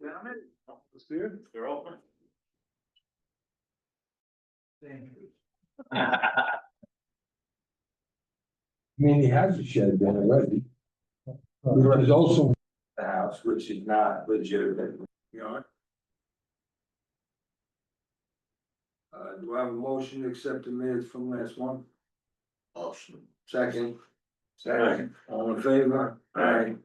Gentlemen, let's do it. They're open. I mean, he has a shed there already. There is also the house, which is not legitimate, you know. Do I have a motion to accept the minutes from last month? Motion. Second. Second. All in favor? Aye.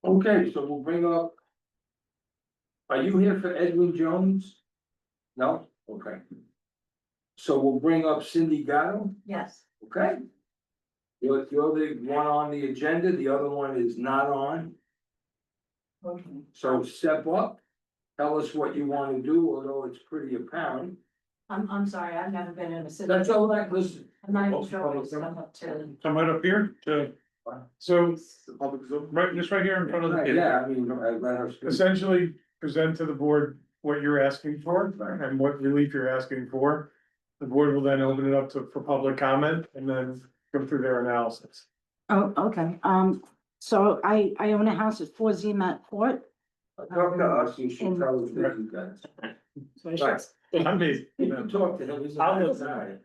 Okay, so we'll bring up. Are you here for Edwin Jones? No? Okay. So we'll bring up Cindy Gatto, Yes. okay? You're the one on the agenda, the other one is not on, Okay. so step up. Tell us what you wanna do, although it's pretty apparent. I'm sorry, I've never been in a city. That's all right, listen. I'm not even sure what it's come up to. Come right up here to, so, right, just right here in front of the. Yeah, I mean, let her speak. Essentially, present to the board what you're asking for and what relief you're asking for. The board will then open it up for public comment and then go through their analysis. Oh, okay, so I own a house at 4 Zmat Court. Talk to us, you should tell us what you got. So I should, I mean, You can talk to him, he's a I'll nice listen. guy.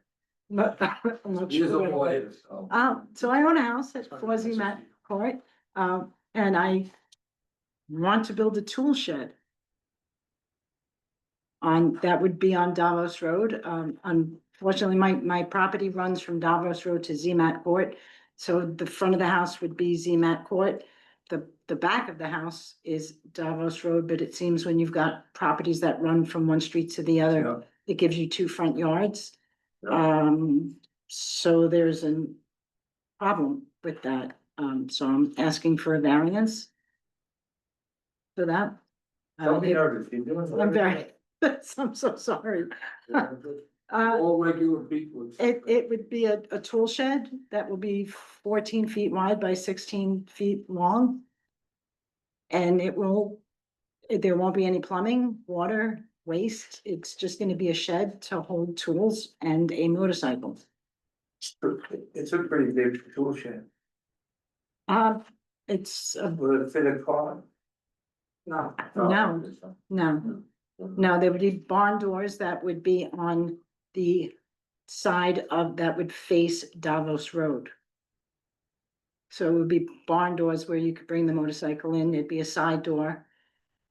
but I'm not He's a sure. lawyer, so. So I own a house at 4 Zmat Court, and I want to build a tool shed. That would be on Davos Road. Unfortunately, my property runs from Davos Road to Zmat Court. So the front of the house would be Zmat Court. The back of the house is Davos Road, but it seems when you've got properties that run from one street to the other, Yeah. it gives you two front yards. Yeah. So there's a problem with that. So I'm asking for a variance for that. Don't be nervous, you're doing. I'm very, I'm so sorry. All regular people. It would be a tool shed that will be 14 feet wide by 16 feet long. And there won't be any plumbing, water, waste. It's just gonna be a shed to hold tools and a motorcycle. It's a pretty big tool shed. It's, Will it fit a car? No. no, there would be barn doors that would be on the side that would face Davos Road. So it would be barn doors where you could bring the motorcycle in, there'd be a side door,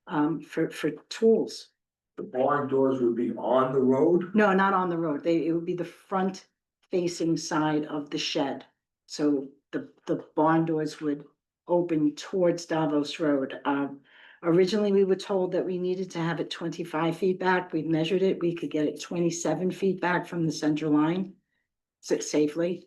for tools. The barn doors would be on the road? No, not on the road, it would be the front facing side of the shed. So the barn doors would open towards Davos Road. Originally, we were told that we needed to have it 25 feet back. We measured it. We could get it 27 feet back from the center line. Sit safely.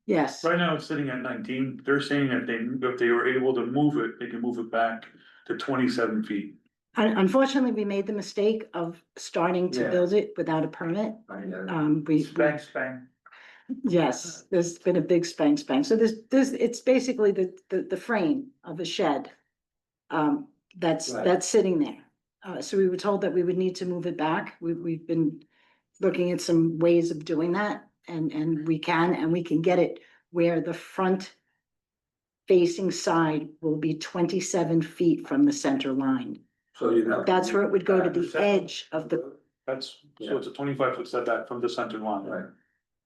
Yes. right now it's sitting at 19. They're saying that if they were able to move it, they can move it back to 27 feet. Unfortunately, we made the mistake of starting to Yeah. build it without a permit. We, Spank. yes, there's been a big spank. So it's basically the frame of a shed. That's Right. sitting there. So we were told that we would need to move it back. We've been looking at some ways of doing that and we can get it where the front facing side will be 27 feet from the center line. So you'd have. That's where it would go to the edge of the, So it's a 25-foot setback from the center line. Right.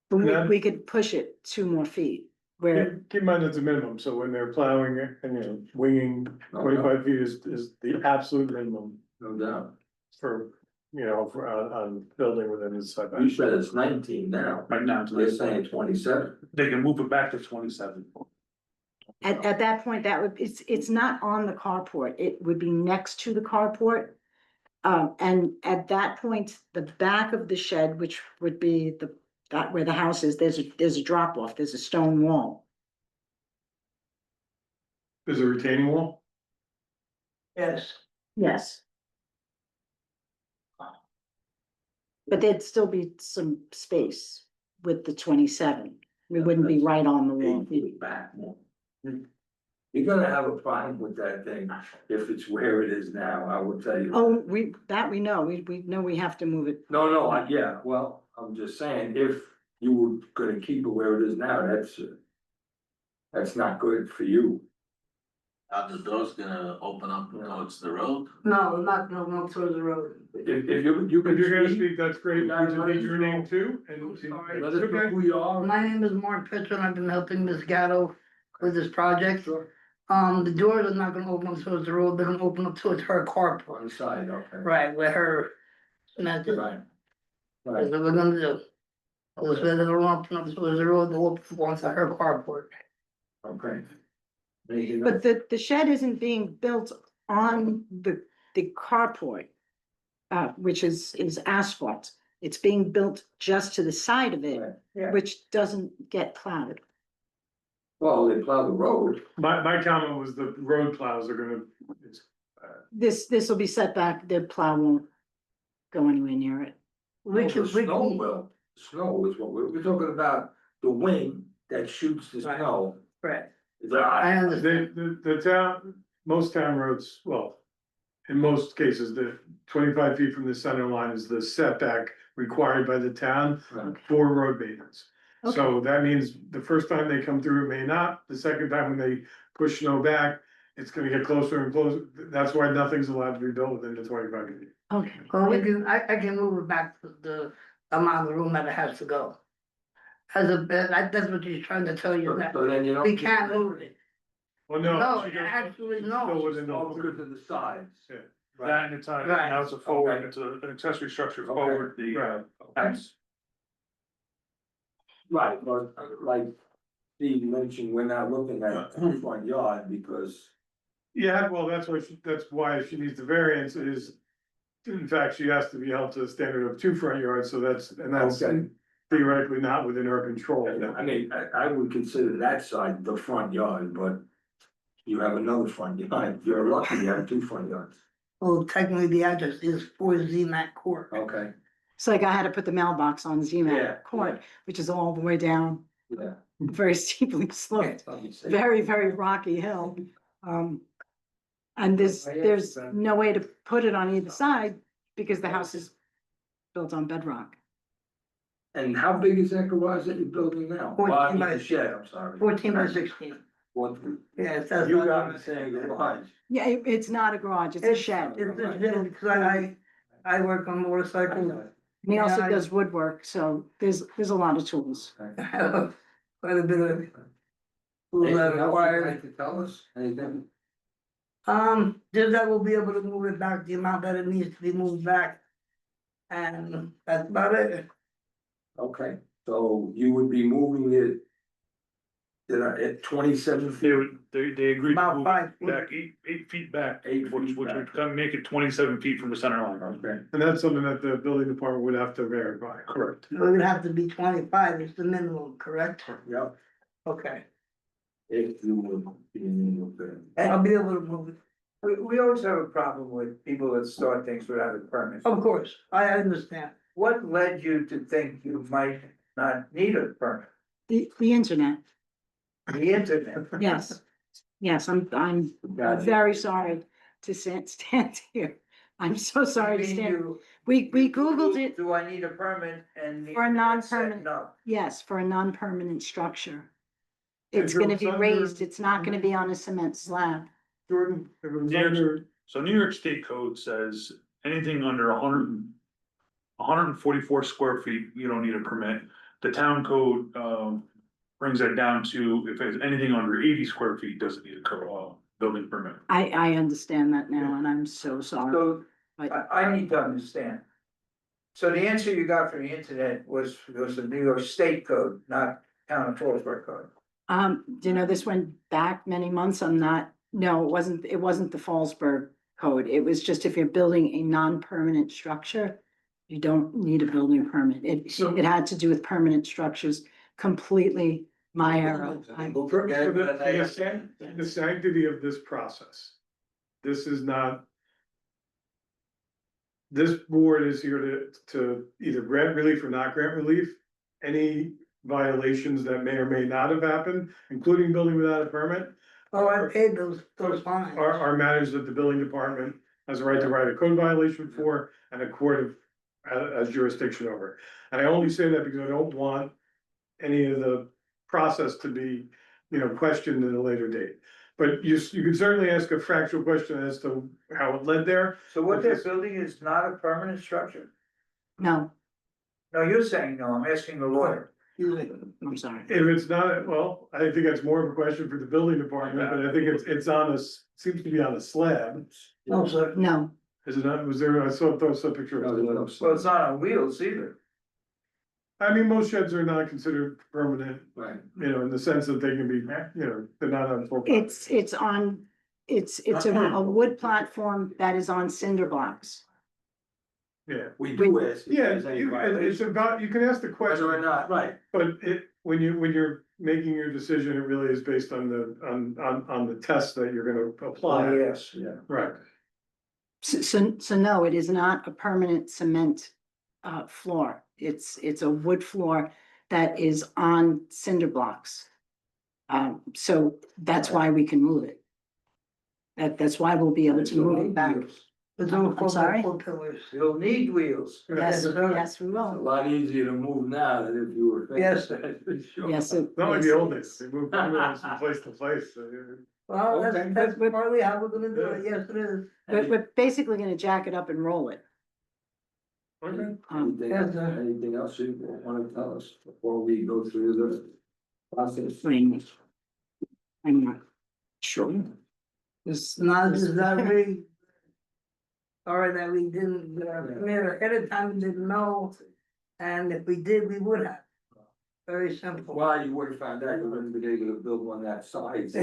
but Yeah. we could push it 2 more feet where, Keep in mind it's a minimum, so when they're plowing and winging, 25 feet is the absolute minimum No doubt. for, for on building within his setback. You said it's 19 now. Right now, They're saying 27. they can move it back to 27. at that point, it's not on the carport. It would be next to the carport. And at that point, the back of the shed, which would be that where the house is, there's a drop off, there's a stone wall. There's a retaining wall? Yes. But there'd still be some space with the 27. We wouldn't be right on the wall. 8 feet back. You're gonna have a problem with that thing if it's where it is now, I will tell you. Oh, we know, we know we have to move it. No, yeah, well, I'm just saying, if you were gonna keep it where it is now, that's. That's not good for you. Are the doors gonna open up towards the road? No, not, no, no, towards the road. If you If could you're gonna speak, speak, that's great. We just need your name too, and. I'm sorry. let us know who you are. My name is Mark Pitcher, and I've been helping Ms. Gatto with this project. Sure. The doors are not gonna open up towards the road, they're gonna open up towards her carport. On the side, okay. Right, where her, and that's it. Right. That's Right, what we're gonna do. This way they don't open up towards the road, they'll open onto her carport. okay. Anything But else? the shed isn't being built on the carport, which is asphalt. It's being built just to the side of it, Right. Yeah. which doesn't get plowed. Well, they plow the road. My comment was the road plows are gonna, it's, This will be set back, the plow won't go anywhere near it. We No, can, the we snow can, will, snow is what we're talking about, the wind that shoots the Right. snow. right, It's I like, understand. the town, most town roads, well. In most cases, the 25 feet from the center line is the setback required by the town Right. for road maintenance. So that means the first time they come through, it may not, the second time when they push snow back, it's gonna get closer and closer. That's why nothing's allowed to be built within the 25 feet. Okay. Well, we can, I can move it back to the amount of room that it has to go. That's what she's trying to tell you, that so then you don't. we can't move it. Well, no. No, she goes- actually, it's no. still within All the- because of the sides. Yeah. That and it's on, Right. now it's a forward, Okay. it's an accessory structure Okay. forward the Right. house. Right, but like Steve mentioned, we're not looking at the front yard because. Yeah, well, that's why she needs the variance is, in fact, she has to be held to the standard of 2 front yards, so that's Okay. theoretically not within her control. I mean, I would consider that side the front yard, but you have another front yard. You're lucky you have 2 front yards. Well, technically, the address is 4Z Court. Okay, It's like I had to put the mailbox on Yeah, ZMAC Court, which is all the way down, yeah. very steeply sloped, Let me see. very, very rocky hill. And there's no way to put it on either side because the house is built on bedrock. And how big is that garage that you're building now? 14 Well, I mean, by- the shed, I'm sorry. 14 by 16. What, Yes, that's. you not- got me saying garage. Yeah, it's not a garage, it's a shed. It's a shed, because I work on motorcycles. And he also Yeah, does woodwork, so there's a lot of tools. I have quite a bit of. tools that Anything are else you'd required. like to tell us? Anything? Just that we'll be able to move it back, the amount that it needs to be moved back. And that's about it. Okay, so you would be moving it. At 27 feet? They agreed to About move 5 it feet. back 8 feet back, 8 which feet would back. come make it 27 feet from the center line. Okay, And that's something that the building department would have to verify. Correct. We're gonna have to be 25 is the minimum, correct? yep, Okay, if you would be in the. I'll be able to move it. We always have a problem with people that start things without a permit. Of course, I understand. What led you to think you might not need a permit? The internet, The internet. yes. Yes, I'm Gotcha. very sorry to stand here. I'm so sorry to I mean, stand. you- We Googled it, Do I need a permit and? the For a internet said non-permanent- No. yes, for a non-permanent structure. If It's it gonna was be under- raised, it's not gonna be on a cement slab. Jordan, if it was Yeah. under, So New York State code says anything under 144 square feet, you don't need a permit. The town code, brings that down to if it's anything under 80 square feet, doesn't need a building permit. I understand that now and I'm so sorry. So But I need to understand. So the answer you got from the internet was the New York State code, not town of Fallsburg code. this went back many months. No, it wasn't the Fallsburg code. It was just if you're building a non-permanent structure, you don't need a building permit. So- It had to do with permanent structures, completely my error. so the sanctity of this process. This is not. This board is here to either grant relief or not grant relief. Any violations that may or may not have happened, including building without a permit, Oh, I paid those fines. are matters that the building department has a right to write a code violation for and a court has jurisdiction over. And I only say that because I don't want any of the process to be questioned at a later date. But you can certainly ask a factual question as to how it led there. So what they're building is not a permanent structure? No, No, you're saying no, I'm asking the lawyer. I'm sorry. If it's not, well, I think that's more of a question for the building department, but I think it's on a, seems to be on a slab. No, sir. No, Is it not, was there, I saw a picture of it. Well, it's not on wheels either. I mean, most sheds are not considered permanent, Right. in the sense that they can be, they're not on full. it's a wood platform that is on cinder blocks. Yeah, We do ask. if yeah, there's any it's violation, about, you can ask the Whether or question, not, right, but when you're making your decision, it really is based on the test that you're gonna Oh, apply. yes. yeah. Right, So no, it is not a permanent cement floor. It's a wood floor that is on cinder blocks. So that's why we can move it. That's why we'll be able to move it back. It's on I'm four by sorry? four pillars. You'll need wheels. Yes, sir. yes, we It's a will. lot easier to move now than if you were. Yes. Sure. Yes, it. not like yes, the it old is. days, they moved ambulance from place to place, so, Well, Okay. that's partly how we're gonna do it, yes, it is. We're basically gonna jack it up and roll it. okay. Anything, Yes, sir. anything else you wanna tell us before we go through the process? I'm not sure. It's not just that we. Or that we didn't, ahead of time, we didn't know, and if we did, we would have. Very simple. Why you would have found out you wouldn't be able to build one that size.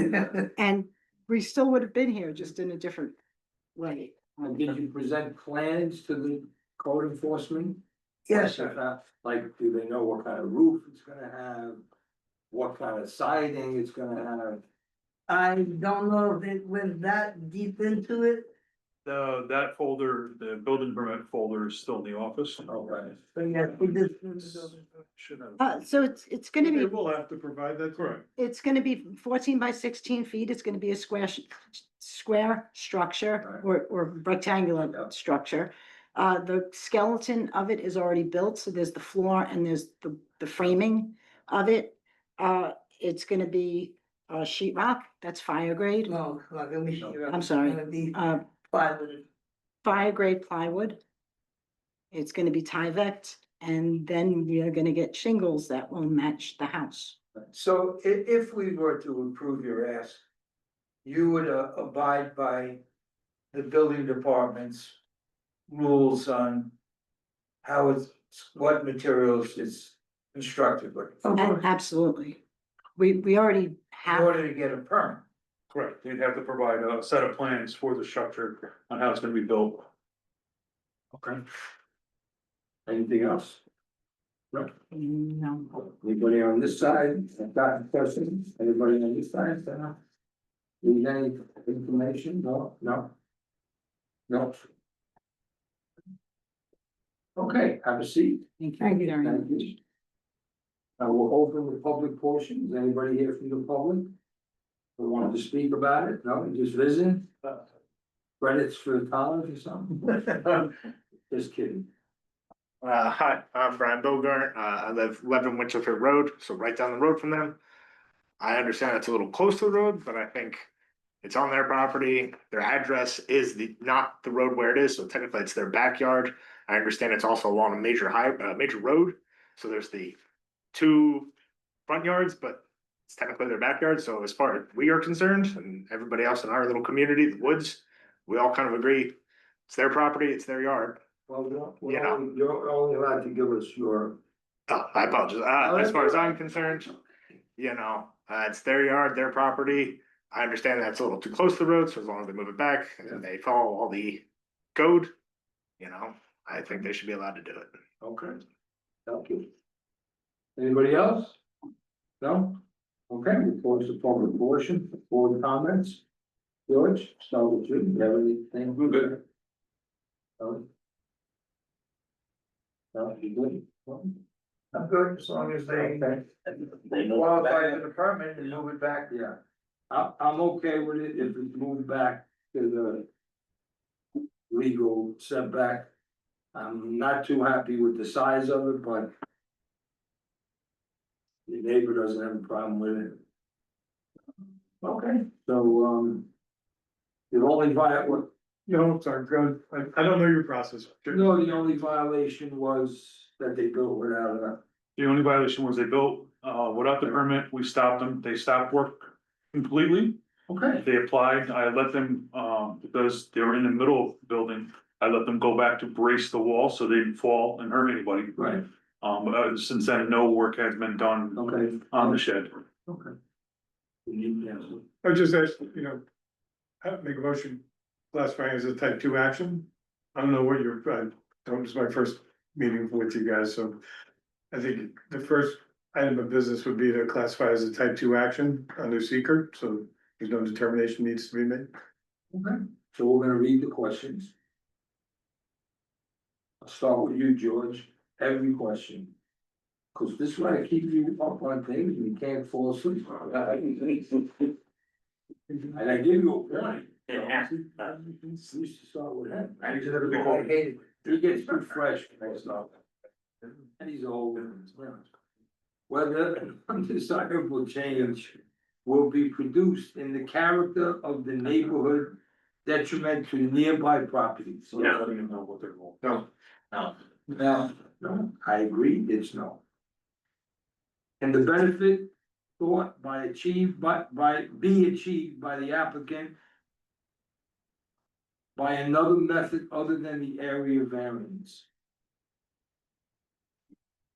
And we still would have been here, just in a different way. And did you present plans to the code enforcement? Yes, sir. Like, do they know what kind of roof it's gonna have? What kind of siding it's gonna have? I don't know if it went that deep into it, That folder, the building permit folder is still in the office. Okay. but yes, we did. Should have. So it's gonna They be, will have to provide that. Correct. it's gonna be 14 by 16 feet. It's gonna be a square structure or rectangular structure. The skeleton of it is already built, so there's the floor and there's the framing of it. It's gonna be sheet rock, that's fire grade. No, it's not gonna be. I'm sorry. It's gonna be Uh, plywood. fire grade plywood. It's gonna be Tyvek, and then we are gonna get shingles that will match the house. So if we were to approve your ask, you would abide by the building department's rules on how it's, what materials it's constructed with, Absolutely. We already in have, order to get a permit. Correct, you'd have to provide a set of plans for the structure on how it's gonna be built. Okay. Anything else? no, Anybody on this side, got any questions? Anybody on this side, need any information? No, no? No? Okay, have a seat. thank Thank you you. very Thank much. you. We'll open the public portion. Is anybody here from the public? Who wanted to speak about it? No, just visiting? Credits for college or something? Just kidding. Hi, I'm Brian Bogart. I live 11 Winchester Road, so right down the road from them. I understand it's a little close to the road, but I think it's on their property. Their address is not the road where it is, so technically it's their backyard. I understand it's also along a major road, so there's the two front yards, but it's technically their backyard. So as far as we are concerned, and everybody else in our little community, the woods, we all kind of agree it's their property, it's their yard. Well, Yeah. you're only allowed to give us your. Oh, I apologize. As far as I'm concerned, it's their yard, their property. I understand that's a little too close to the road, so as long as they move it back and they follow all the code, I think they should be allowed to do it. Okay. Thank you. Anybody else? No? Okay, we close the public portion, board comments. George, start with you. Do you have anything? We're good. No, you good? I'm good, as long as they Okay. qualify for the permit and move it back. Yeah, I'm okay with it if it's moved back to the legal setback. I'm not too happy with the size of it, but the neighbor doesn't have a problem with it. Okay, so, the only No, sorry, go ahead. I don't know your process. no, the only violation was that they built without a. The only violation was they built, without the permit, we stopped them, they stopped work completely. Okay. They applied, I let them, because they were in the middle of the building, I let them go back to brace the wall so they didn't fall and hurt anybody. Right, Since then, no work has been done okay. on the shed. Okay. We need to answer. I just asked, make a motion classifying as a type 2 action. I don't know what your, it's my first meeting with you guys, so. I think the first item of business would be to classify as a type 2 action under seeker, so there's no determination needs to be made. Okay, so we're gonna read the questions. I'll start with you, George, every question. Cause this way I keep you up on things, and you can't fall asleep. And I give you a warning. We used to start with him. I hate it. He gets too fresh when I start. And he's old. Whether an undesirable change will be produced in the character of the neighborhood detriment to nearby properties. So I don't even know what they're called. No, No, No, I agree, it's no. And the benefit thought by be achieved by the applicant by another method other than the area variance.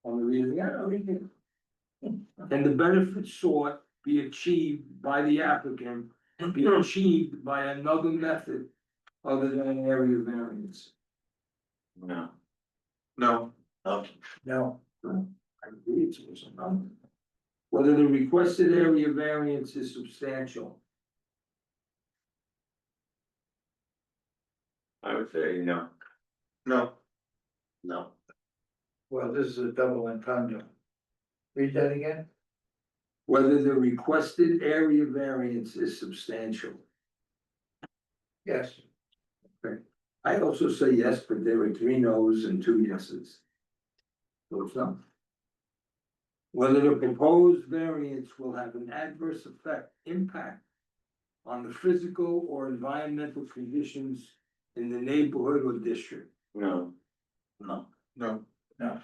On the reading, I don't read it. And the benefit sought be achieved by the applicant, be achieved by another method other than area variance. no, no, no, No, I agree, it's also no. Whether the requested area variance is substantial. I would say no, no, no, well, this is a double entendre. Read that again? Whether the requested area variance is substantial. Yes. I also say yes, but there were 3 no's and 2 yeses. So it's no. Whether the proposed variance will have an adverse impact on the physical or environmental conditions in the neighborhood or district. no, no, no, No,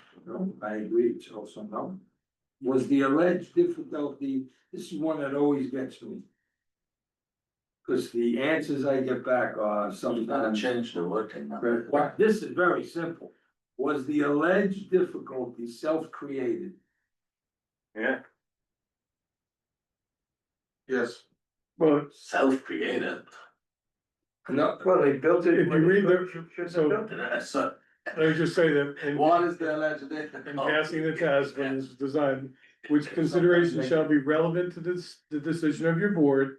I agree, it's also no. Was the alleged difficulty, this is one that always gets me. Cause the answers I get back are sometimes sometimes. change the wording. But this is very simple. Was the alleged difficulty self-created? Yeah, yes. Well, self-created. No, Well, they built it. If you read the- Shouldn't so- have built it. So, let me just say that in what is the alleged? in passing the test when it's designed, which consideration shall be relevant to the decision of your board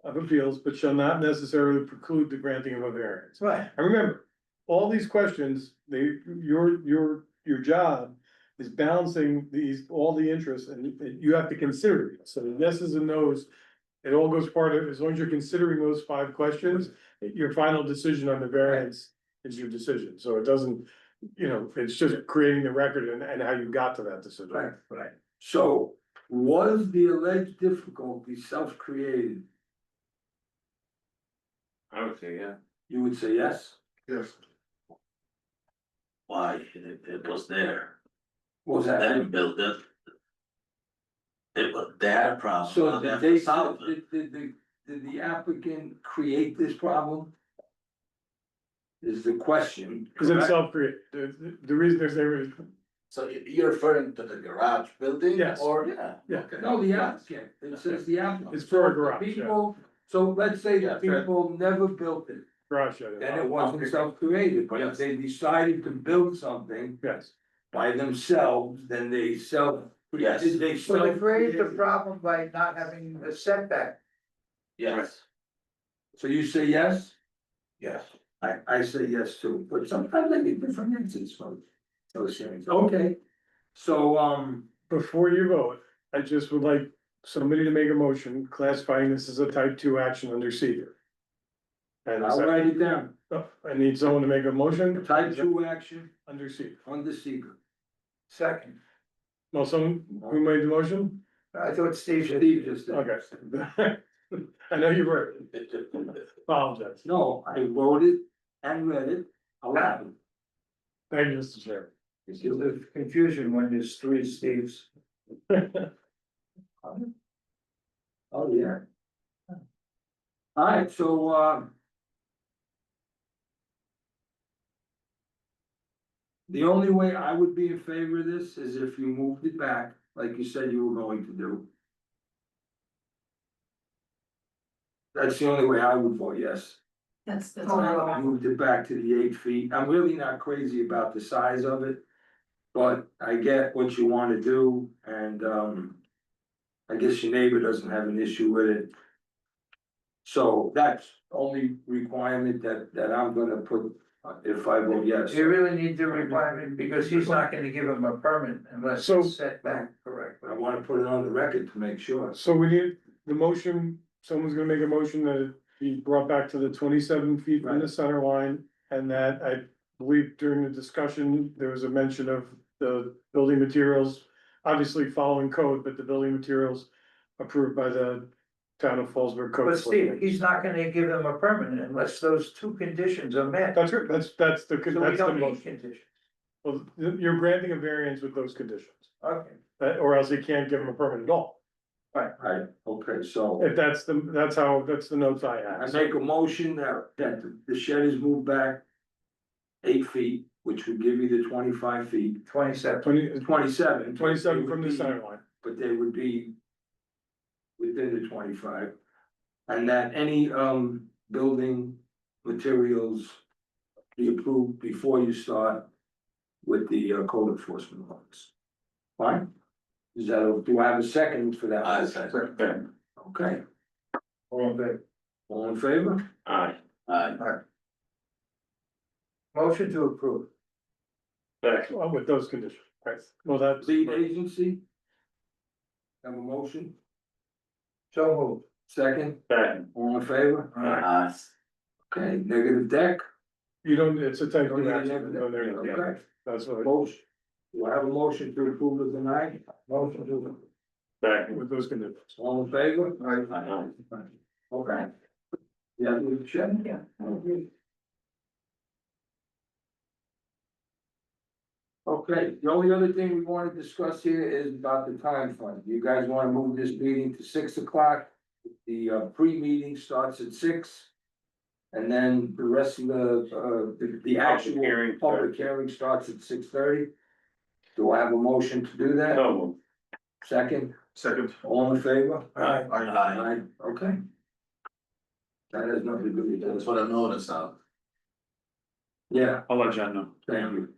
of appeals, but shall not necessarily preclude the granting of a variance. Right. And remember, all these questions, your job is balancing all the interests, and you have to consider it. So the yeses and nos, it all goes part of, as long as you're considering those 5 questions, your final decision on the variance is your decision. So it doesn't, it's just creating the record and how you got to that decision. right. So was the alleged difficulty self-created? I would say, yeah. You would say yes? Yes. Why, it was there, What was that? then build it. It was their problem, So now they did have they, to solve it. did the applicant create this problem? Is the question. Cause it's correct? self-created. The reason there is, So you're referring to the garage building? Yes. Or, yeah. Yeah. Okay. No, the applicant, it says the applicant. It's for a So the garage, yeah. People, so let's say Yeah, that people never built it, garage shed. then it wasn't self-created, but if Yes. they decided to build something Yes, by themselves, then they Yes. did they So they created the self-create? problem by not having a setback. Yes, So you say yes? Yes. I say yes too, but sometimes I get different answers from those things. Okay, so, before you vote, I just would like somebody to make a motion classifying this as a type 2 action under seeker. And I'll write it down. I need someone to make a motion. Type 2 action Under seeker. under seeker. Second. Well, who made the motion? I thought Steve said. Steve just did. Okay. I know you were. Apologize. No, I wrote it and read it aloud. Thank you, Mr. Chair. There's confusion when there's three Steves. Oh, yeah. Alright, so, the only way I would be in favor of this is if you moved it back, like you said you were going to do. That's the only way I would vote yes. That's Moved it back to the 8 feet. I'm really not crazy about the size of it. But I get what you wanna do and, I guess your neighbor doesn't have an issue with it. So that's only requirement that I'm gonna put, if I vote yes. You really need the requirement because he's not gonna give him a permit unless So- it's set back correctly. I wanna put it on the record to make sure. So we need the motion, someone's gonna make a motion that it be brought back to the 27 feet from the Right. center line. And that I believe during the discussion, there was a mention of the building materials, obviously following code, but the building materials approved by the town of Fallsburg code. But Steve, he's not gonna give them a permit unless those two conditions are met. That's good, that's So we that's the don't need motion. conditions. Well, you're granting a variance with those conditions, Okay, or else he can't give him a permit at all. Right, okay, so If that's the notes I I have. make a motion that the shed is moved back 8 feet, which would give you the 25 feet, 27. 27. 27 from the They would be- center line. But they would be within the 25. And that any, building materials be approved before you start with the code enforcement office. Fine? Is that, do I have a second for that? I second. Okay, All in favor? all in favor? Aye. Motion to approve. Well, with those conditions, right? Well, that's. Lead agency? Have a motion, So moved. second, Second. all in favor? Aye. Okay, negative deck, You don't, it's a type Don't of need a action. negative. No, there you go. Okay. That's what, motion, do I have a motion to approve of the night? Motion to approve. Second. with those conditions. All in favor? Aye. Okay. Yeah, you should. Yeah. Okay, the only other thing we want to discuss here is about the time frame. You guys want to move this meeting to 6 o'clock? The pre-meeting starts at 6. And then the rest of the actual hearing public hearing starts at 6:30. Do I have a motion to do that? No. Second, Second. all in favor? Aye. Aye. Okay. That has nothing to do with That's this. what I noticed now. Yeah, I'll let John know. thank you.